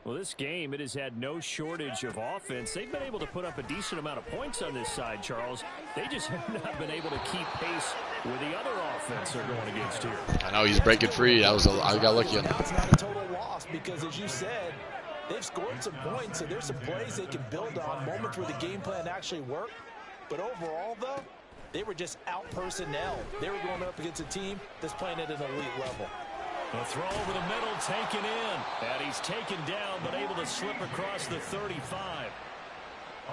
Well, this game, it has had no shortage of offense. They've been able to put up a decent amount of points on this side, Charles. They just have not been able to keep pace with the other offense they're going against here. I know he's breaking free. I got lucky on that. It's not a total loss because, as you said, they've scored some points, so there's some plays they can build on, moments where the game plan actually worked. But overall, though, they were just out-personnel. They were going up against a team that's playing at an elite level. A throw over the middle, taken in. And he's taken down, but able to slip across the 35.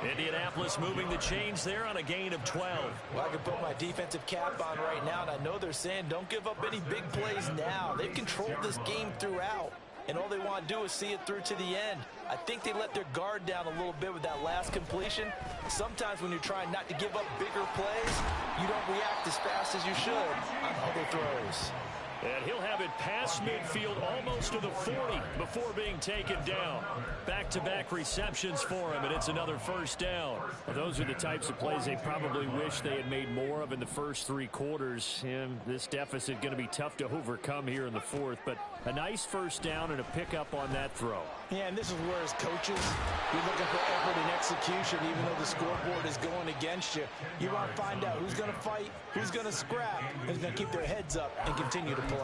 Indianapolis moving the chains there on a gain of 12. Well, I can put my defensive cap on right now, and I know they're saying don't give up any big plays now. They've controlled this game throughout, and all they want to do is see it through to the end. I think they let their guard down a little bit with that last completion. Sometimes when you're trying not to give up bigger plays, you don't react as fast as you should on other throws. And he'll have it past midfield almost to the 40 before being taken down. Back-to-back receptions for him, and it's another first down. Well, those are the types of plays they probably wish they had made more of in the first 3 quarters. And this deficit going to be tough to overcome here in the 4th. But a nice first down and a pickup on that throw. Yeah, and this is where, as coaches, you're looking for effort and execution, even though the scoreboard is going against you. You want to find out who's going to fight, who's going to scrap, who's going to keep their heads up and continue to play.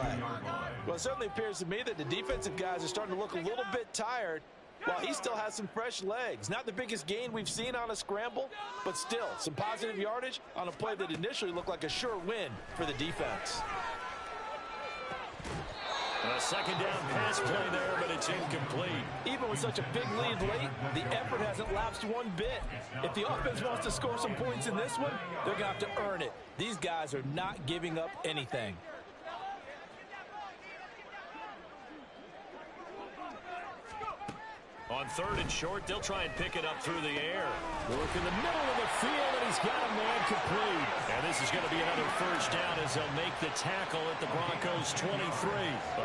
Well, it certainly appears to me that the defensive guys are starting to look a little bit tired, while he still has some fresh legs. Not the biggest gain we've seen on a scramble, but still some positive yardage on a play that initially looked like a sure win for the defense. A second down pass play there, but it's incomplete. Even with such a big lead late, the effort hasn't lapsed one bit. If the offense wants to score some points in this one, they're going to have to earn it. These guys are not giving up anything. On 3rd and short, they'll try and pick it up through the air. Work in the middle of the field, and he's got a man complete. And this is going to be another first down as they'll make the tackle at the Broncos' 23.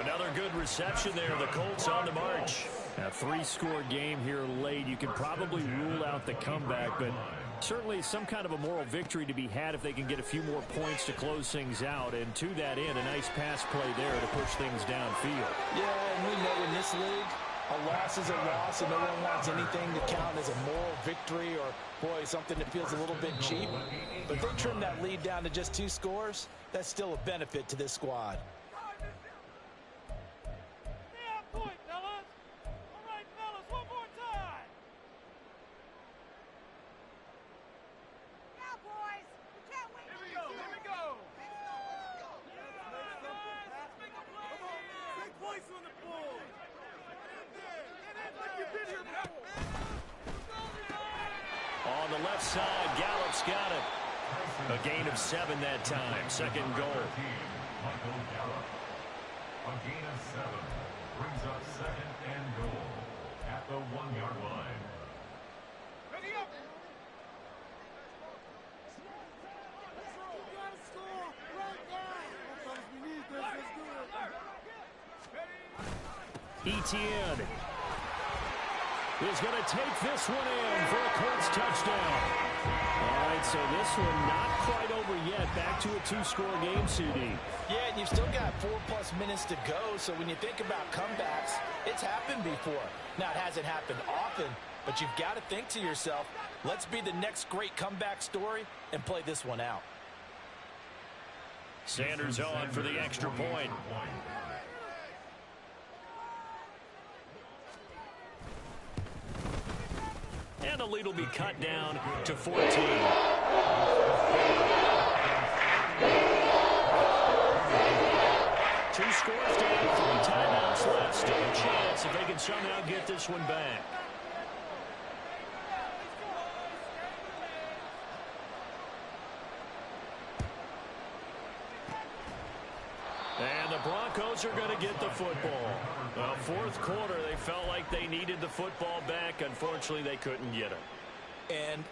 Another good reception there. The Colts on the march. A 3-score game here late. You can probably rule out the comeback, but certainly some kind of a moral victory to be had if they can get a few more points to close things out. And to that end, a nice pass play there to push things downfield. Yeah, and we know in this league, a loss is a loss, and no one wants anything to count as a moral victory or, boy, something that feels a little bit cheap. But if they trim that lead down to just 2 scores, that's still a benefit to this squad. On the left side, Gallup's got it. A gain of 7 that time. 2nd goal. Michael Gallup. A gain of 7 brings up 2nd and goal at the 1-yard line. Ready up. Etienne is going to take this one in for a Colts touchdown. All right, so this one not quite over yet. Back to a 2-score game, CD. Yeah, and you've still got 4+ minutes to go, so when you think about comebacks, it's happened before. Now, it hasn't happened often, but you've got to think to yourself, let's be the next great comeback story and play this one out. Sanders on for the extra point. And the lead will be cut down to 14. 2 scores down, 3 timeouts left. Still a chance if they can somehow get this one back. And the Broncos are going to get the football. Fourth quarter, they felt like they needed the football back. Unfortunately, they couldn't get it. And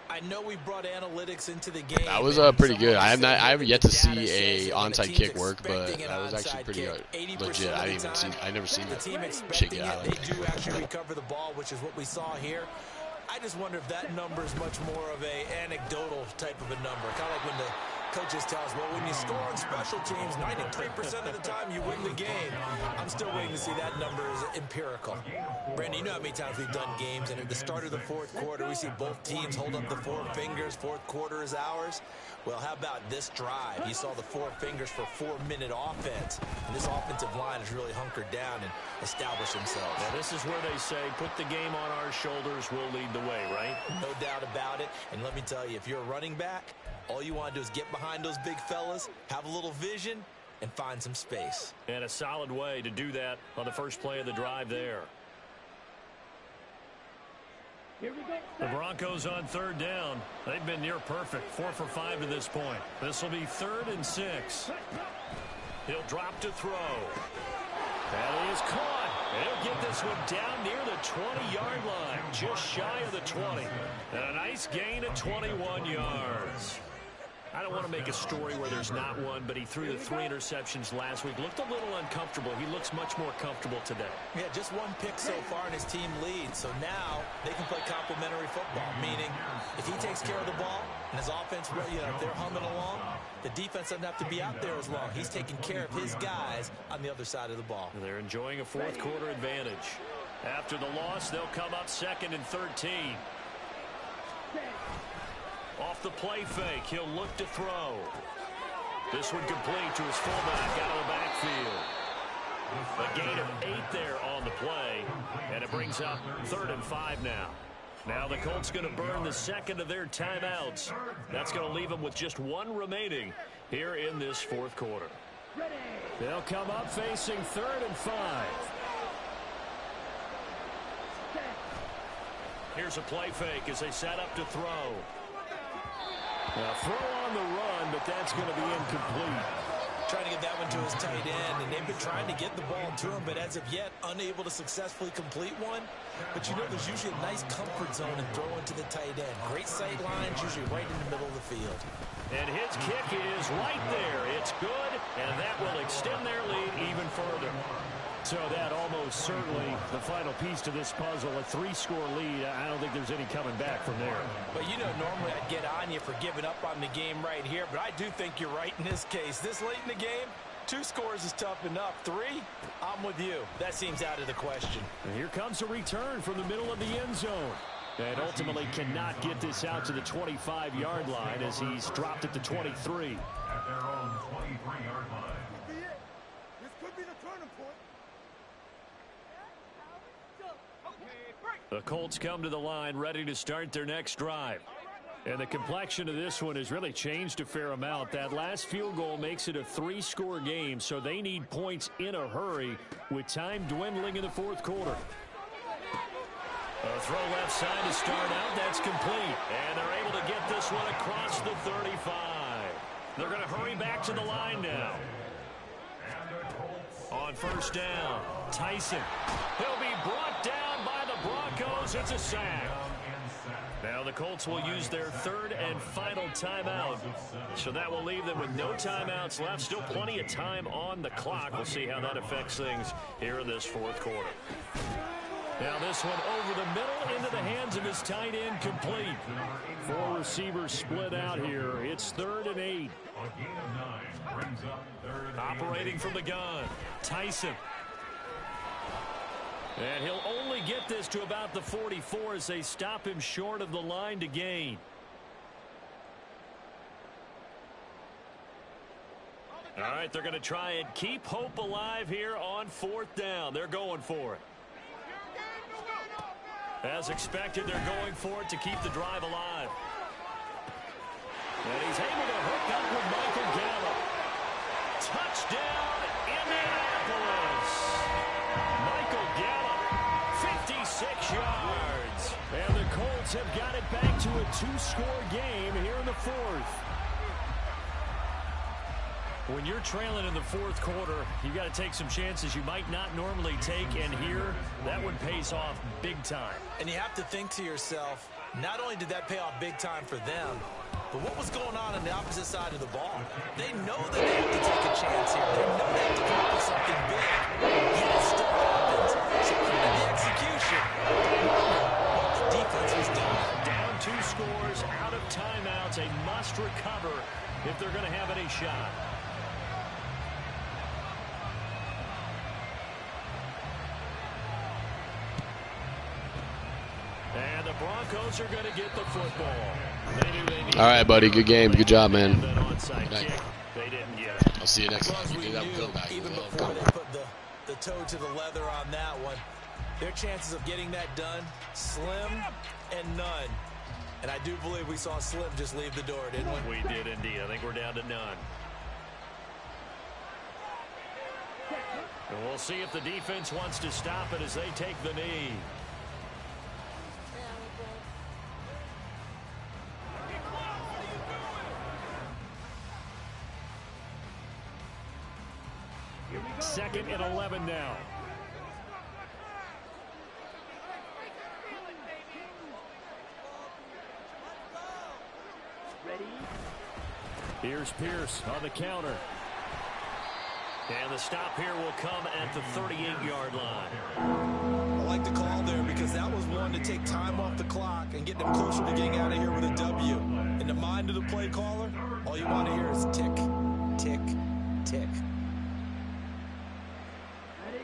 I know we brought analytics into the game. That was pretty good. I haven't yet to see a onside kick work, but that was actually pretty legit. I never seen that shit get out. They do actually recover the ball, which is what we saw here. I just wonder if that number is much more of a anecdotal type of a number. Kind of like when the coaches tell us, well, when you score on special teams, 93% of the time you win the game. I'm still waiting to see that number is empirical. Brandon, you know how many times we've done games, and at the start of the fourth quarter, we see both teams hold up the four fingers. Fourth quarter is ours. Well, how about this drive? You saw the four fingers for 4-minute offense. And this offensive line has really hunkered down and established themselves. Now, this is where they say, put the game on our shoulders, we'll lead the way, right? No doubt about it. And let me tell you, if you're a running back, all you want to do is get behind those big fellas, have a little vision, and find some space. And a solid way to do that on the first play of the drive there. The Broncos on third down. They've been near perfect. 4 for 5 to this point. This will be 3rd and 6. He'll drop to throw. That is caught. He'll get this one down near the 20-yard line, just shy of the 20. And a nice gain of 21 yards. I don't want to make a story where there's not one, but he threw the 3 interceptions last week. Looked a little uncomfortable. He looks much more comfortable today. Yeah, just 1 pick so far and his team leads. So now they can play complementary football, meaning if he takes care of the ball and his offense, if they're humming along, the defense doesn't have to be out there as long. He's taking care of his guys on the other side of the ball. They're enjoying a fourth quarter advantage. After the loss, they'll come up 2nd and 13. Off the play fake, he'll look to throw. This one complete to his fullback out of the backfield. A gain of 8 there on the play, and it brings up 3rd and 5 now. Now the Colts going to burn the 2nd of their timeouts. That's going to leave them with just 1 remaining here in this fourth quarter. They'll come up facing 3rd and 5. Here's a play fake as they set up to throw. Now throw on the run, but that's going to be incomplete. Trying to get that one to his tight end, and they've been trying to get the ball to him, but as of yet, unable to successfully complete one. But you know there's usually a nice comfort zone in throwing to the tight end. Great sight lines, usually right in the middle of the field. And his kick is right there. It's good, and that will extend their lead even further. So that almost certainly the final piece to this puzzle, a 3-score lead. I don't think there's any coming back from there. But normally I'd get on you for giving up on the game right here, but I do think you're right in this case. This late in the game, 2 scores is tough enough. 3, I'm with you. That seems out of the question. And here comes a return from the middle of the end zone. And ultimately cannot get this out to the 25-yard line as he's dropped it to 23. At their own 23-yard line. This could be the turning point. The Colts come to the line ready to start their next drive. And the complexion of this one has really changed a fair amount. That last field goal makes it a 3-score game, so they need points in a hurry with time dwindling in the fourth quarter. A throw left side to start out. That's complete. And they're able to get this one across the 35. They're going to hurry back to the line now. On first down, Tyson. He'll be brought down by the Broncos. It's a sack. Now the Colts will use their 3rd and final timeout. So that will leave them with no timeouts left. Still plenty of time on the clock. We'll see how that affects things here in this fourth quarter. Now this one over the middle into the hands of his tight end, complete. 4 receivers split out here. It's 3rd and 8. Operating from the gun, Tyson. And he'll only get this to about the 44 as they stop him short of the line to gain. All right, they're going to try and keep hope alive here on 4th down. They're going for it. As expected, they're going for it to keep the drive alive. And he's able to hook up with Michael Gallup. Touchdown, Indianapolis. Michael Gallup, 56 yards. And the Colts have got it back to a 2-score game here in the 4th. When you're trailing in the fourth quarter, you got to take some chances you might not normally take, and here, that one pays off big time. And you have to think to yourself, not only did that pay off big time for them, but what was going on the opposite side of the ball? They know that they have to take a chance here. They know they have to come up with something big, yet it still happens. So credit the execution. What the defense has done. Down 2 scores, out of timeouts, a must recover if they're going to have any shot. And the Broncos are going to get the football. All right, buddy. Good game. Good job, man. They didn't get it. I'll see you next time. Well, You do that, we'll go back. even We'll before come. they put the toe to the leather on that one, their chances of getting that done, slim and none. And I do believe we saw Slim just leave the door, didn't we? We did indeed. I think we're down to none. And we'll see if the defense wants to stop it as they take the knee. Second and 11 now. Here's Pierce on the counter. And the stop here will come at the 38-yard line. I like the call there because that was one to take time off the clock and get them closer to getting out of here with a W. In the mind of the play caller, all you want to hear is tick, tick, tick.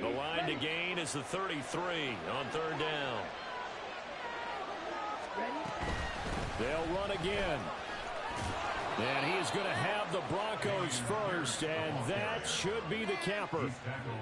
The line to gain is the 33 on third down. They'll run again. And he is going to have the Broncos first, and that should be the capper.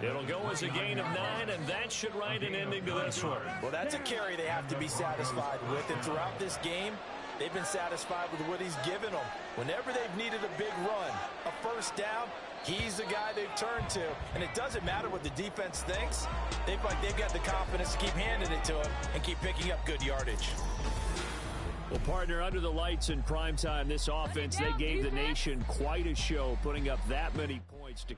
It'll go as a gain of 9, and that should write an ending to this one. Well, that's a carry they have to be satisfied with, and throughout this game, they've been satisfied with what he's given them. Whenever they've needed a big run, a first down, he's the guy they've turned to. And it doesn't matter what the defense thinks. They've got the confidence to keep handing it to him and keep picking up good yardage. Well, partner, under the lights in primetime, this offense, they gave the nation quite a show, putting up that many points to